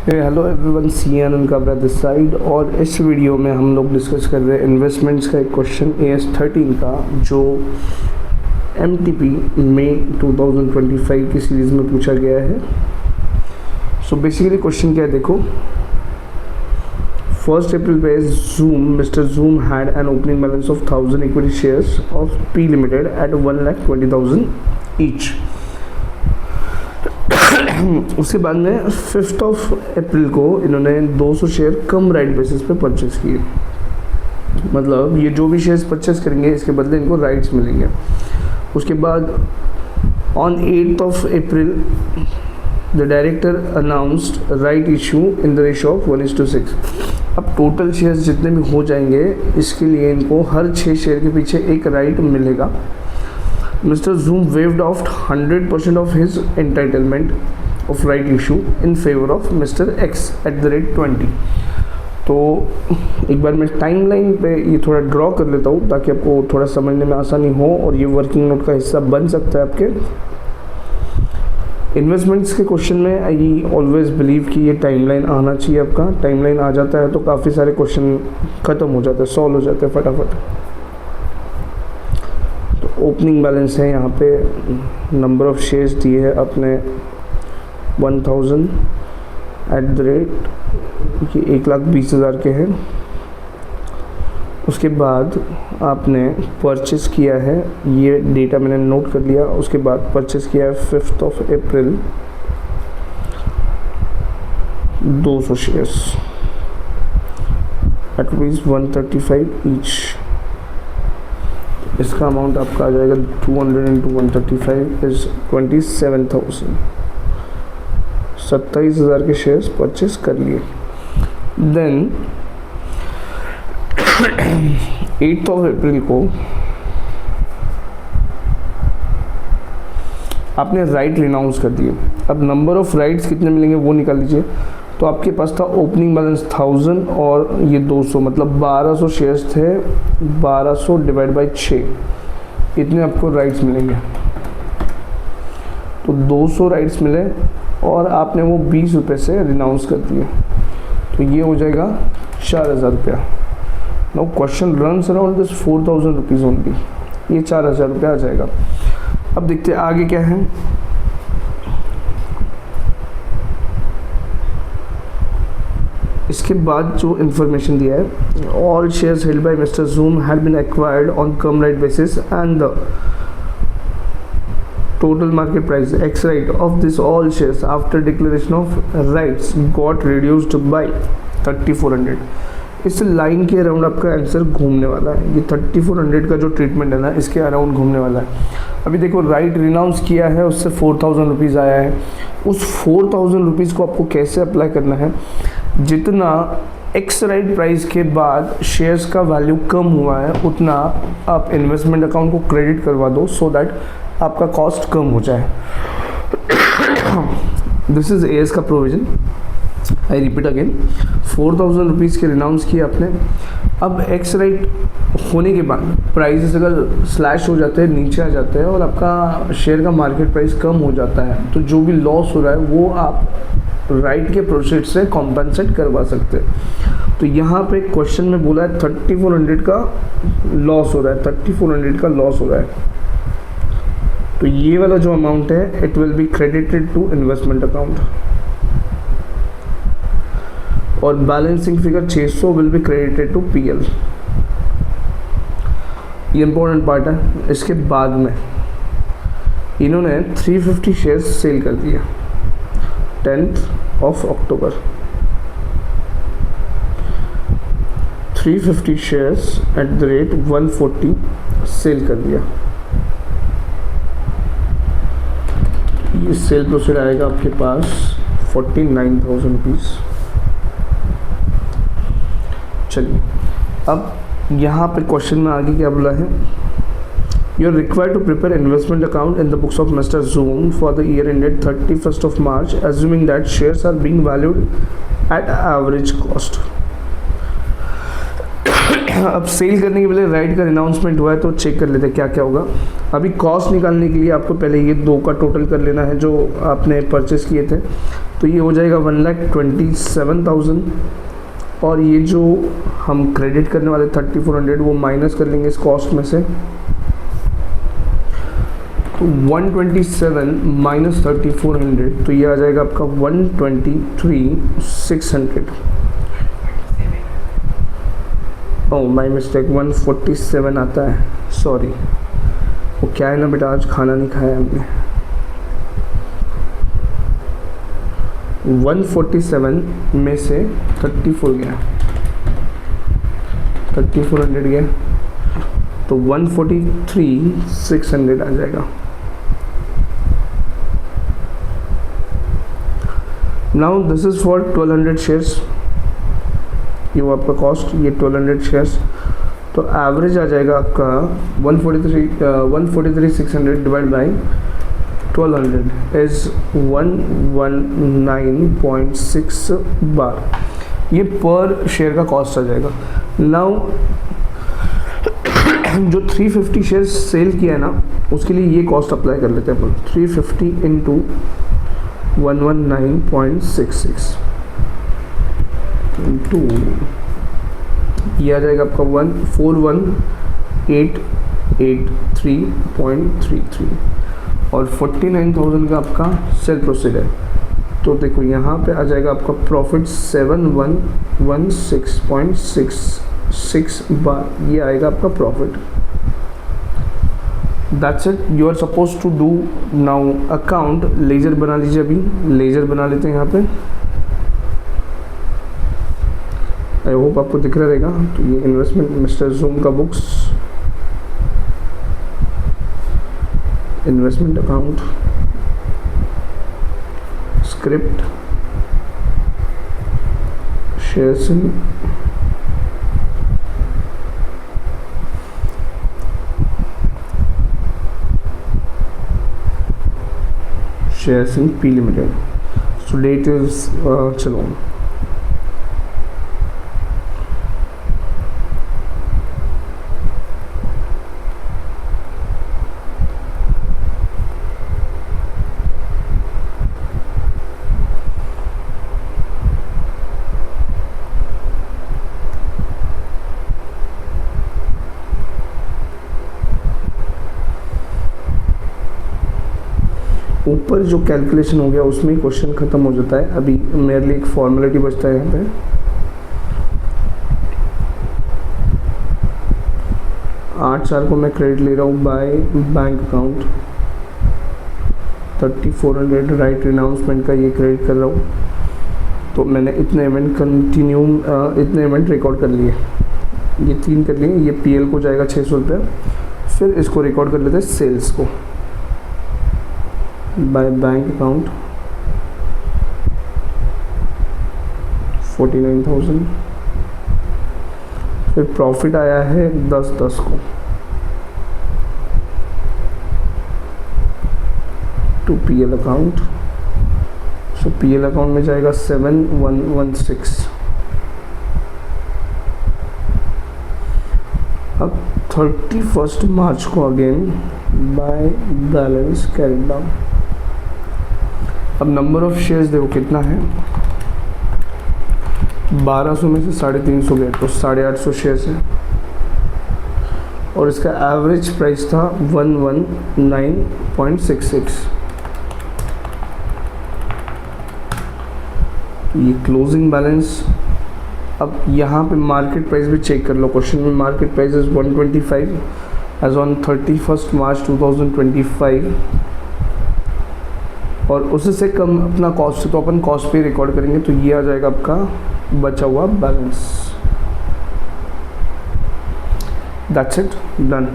Hello everyone, C Anand Kabra this side. और इस video में हम लोग डिस्कस कर रहे हैं इन्वेस्टमेंट्स का एक क्वेश्चन AS13 का, जो MTP में 2025 की सीरीज़ में पूछा गया है। सो बेसिकली क्वेश्चन क्या है, देखो। 1 अप्रैल पे mister Zoom had an opening balance of 1000 equity shares of P limited at 1,20,000 each. उसके बाद में 5 अप्रैल को इन्होंने 200 शेयर कम राइट बेसिस पे परचेस किए। मतलब ये जो भी शेयर्स परचेस करेंगे इसके बदले इनको राइट्स मिलेंगे। उसके बाद on 8 April the director announced right issue in the ratio of 1:6। अब टोटल शेयर्स जितने भी हो जाएंगे इसके लिए इनको हर 6 शेयर के पीछे एक राइट मिलेगा। Mr. Zoom waived off 100% of his entitlement of right issue in favor of Mr. X @20। तो एक बार मैं टाइमलाइन पे ये थोड़ा ड्रॉ कर लेता हूँ ताकि आपको थोड़ा समझने में आसानी हो और ये वर्किंग नोट का हिस्सा बन सकता है आपके इन्वेस्टमेंट्स के क्वेश्चन में। आई ऑलवेज बिलीव कि ये टाइमलाइन आना चाहिए आपका। टाइमलाइन आ जाता है तो काफ़ी सारे क्वेश्चन ख़त्म हो जाते हैं, सॉल्व हो जाते हैं फटाफट। ओपनिंग बैलेंस है यहाँ पे, नंबर ऑफ़ शेयर्स दिए है अपने 1000 कि 1,20,000 के हैं। उसके बाद आपने परचेस किया है, ये डेटा मैंने नोट कर लिया। उसके बाद परचेस किया है 5 अप्रैल 200 शेयर्स एट ₹135 ईच। इसका अमाउंट आपका आ जाएगा 200 × 135 इज़ 27,000। 27,000 के शेयर्स परचेस कर लिए। देन 8 अप्रैल को आपने राइट रिनाउंस कर दिए। अब नंबर ऑफ़ राइट्स कितने मिलेंगे वो निकाल लीजिए। तो आपके पास था ओपनिंग बैलेंस 1000 और ये 200, मतलब 1200 शेयर्स थे। 1200 डिवाइड बाई 6, इतने आपको राइट्स मिलेंगे। तो 200 राइट्स मिले और आपने वो 20 रुपये से रिनाउंस कर दिए, तो ये हो जाएगा 4,000 रुपया। Now question runs around this 4,000 rupees only. ये 4,000 रुपया आ जाएगा। अब देखते हैं आगे क्या है। इसके बाद जो इन्फॉर्मेशन दिया है, all shares held by mister Zoom had been acquired on cum right basis and the total market price ex right of this all shares after declaration of rights got reduced by 3,400। इस line के around आपका answer घूमने वाला है। ये 3,400 का जो treatment है ना, इसके अराउंड घूमने वाला है। अभी देखो, राइट रिनाउंस किया है, उससे 4,000 रुपीज़ आया है। उस 4,000 रुपीज़ को आपको कैसे अप्लाई करना है, जितना एक्स राइट प्राइस के बाद शेयर्स का वैल्यू कम हुआ है उतना आप इन्वेस्टमेंट अकाउंट को क्रेडिट करवा दो, सो दैट आपका कॉस्ट कम हो जाए। दिस इज़ AS का provision. I repeat again, 4,000 rupees के रिनाउंस किए आपने। अब एक्स राइट होने के बाद प्राइसेस अगर स्लैश हो जाते हैं, नीचे आ जाते हैं और आपका शेयर का मार्केट प्राइस कम हो जाता है, तो जो भी लॉस हो रहा है वो आप राइट के प्रोसेस से कॉम्पनसेट करवा सकते हैं। तो यहाँ पे क्वेश्चन में बोला है 3,400 का लॉस हो रहा है, 3,400 का लॉस हो रहा है। तो ये वाला जो अमाउंट है it will be credited to investment account और balancing figure 600 will be credited to PL। ये इंपॉर्टेंट पार्ट है। इसके बाद में इन्होंने 350 शेयर्स सेल कर दिया 10 October. 350 shares at the rate 140 sale कर दिया। ये सेल प्रोसीड आएगा आपके पास 49,000 रुपीज़। चलिए, अब यहाँ पे क्वेश्चन में आगे क्या बोला है, you are required to prepare investment account in the books of mister Zoom for the year ended 31 March assuming that shares are being valued at average cost. अब सेल करने के पहले राइट का अनाउंसमेंट हुआ है तो चेक कर लेते हैं क्या क्या होगा। अभी कॉस्ट निकालने के लिए आपको पहले ये दो का टोटल कर लेना है जो आपने परचेस किए थे। तो ये हो जाएगा 1,27,000, और ये जो हम क्रेडिट करने वाले 3,400 वो माइनस कर लेंगे इस कॉस्ट में से। तो 127 माइनस 3,400, तो ये आ जाएगा आपका 123,600। ओह माय मिस्टेक, 147 आता है, सॉरी। वो क्या है ना बेटा, आज खाना नहीं खाया हमने। 147 में से 34 गया, 3,400 गया, तो 143,600 आ जाएगा। Now this is for 1200 shares, ये वो आपका कॉस्ट, ये 1200 शेयर्स। तो एवरेज आ जाएगा आपका 143,600 डिवाइड बाई 1200 इज 119.6 बार, ये पर शेयर का कॉस्ट आ जाएगा। नाउ जो 350 शेयर्स सेल किया है ना, उसके लिए ये कॉस्ट अप्लाई कर लेते हैं अपन। 350 इंटू 119.66 इंटू, ये आ जाएगा आपका 141,883.33, और 49,000 का आपका सेल प्रोसीड है। तो देखो यहाँ पे आ जाएगा आपका प्रॉफिट 7,116.66 बार, ये आएगा आपका profit. That's it, you are suppose to do now account. Ledger बना लीजिए, अभी लेजर बना लेते हैं यहाँ पे। आई होप आपको दिख रहा रहेगा। तो ये इन्वेस्टमेंट मिस्टर जूम का books, investment account, script, shares in shares in P Limited. So date is चलो ऊपर जो कैलकुलेशन हो गया उसमें ही क्वेश्चन ख़त्म हो जाता है। अभी मेरे लिए एक फॉर्मेलिटी बचता है यहाँ पे। $8,000 को मैं क्रेडिट ले रहा हूँ बाय बैंक अकाउंट, 3,400 राइट रिनाउंसमेंट का ये क्रेडिट कर रहा हूँ। तो मैंने इतने इवेंट कंटिन्यू, इतने इवेंट रिकॉर्ड कर लिए, ये 3 कर लिए। ये PL को जाएगा 600 रुपये। फिर इसको रिकॉर्ड कर लेते हैं सेल्स को बाय बैंक अकाउंट 49,000। फिर प्रॉफिट आया है 10/10 को to PL account. So PL account में जाएगा 7,116। अब 31 मार्च को again by balance carry down. अब नंबर ऑफ शेयर्स देखो कितना है, 1200 में से 350 गए तो 850 शेयर्स है, और इसका एवरेज प्राइस था 119.66। ये क्लोजिंग बैलेंस। अब यहाँ पे मार्केट प्राइस भी चेक कर लो, क्वेश्चन में market price is 125 as on 31 March 2025, और उससे कम अपना कॉस्ट है तो अपन कॉस्ट पे रिकॉर्ड करेंगे। तो ये आ जाएगा आपका बचा हुआ बैलेंस। That's it, done.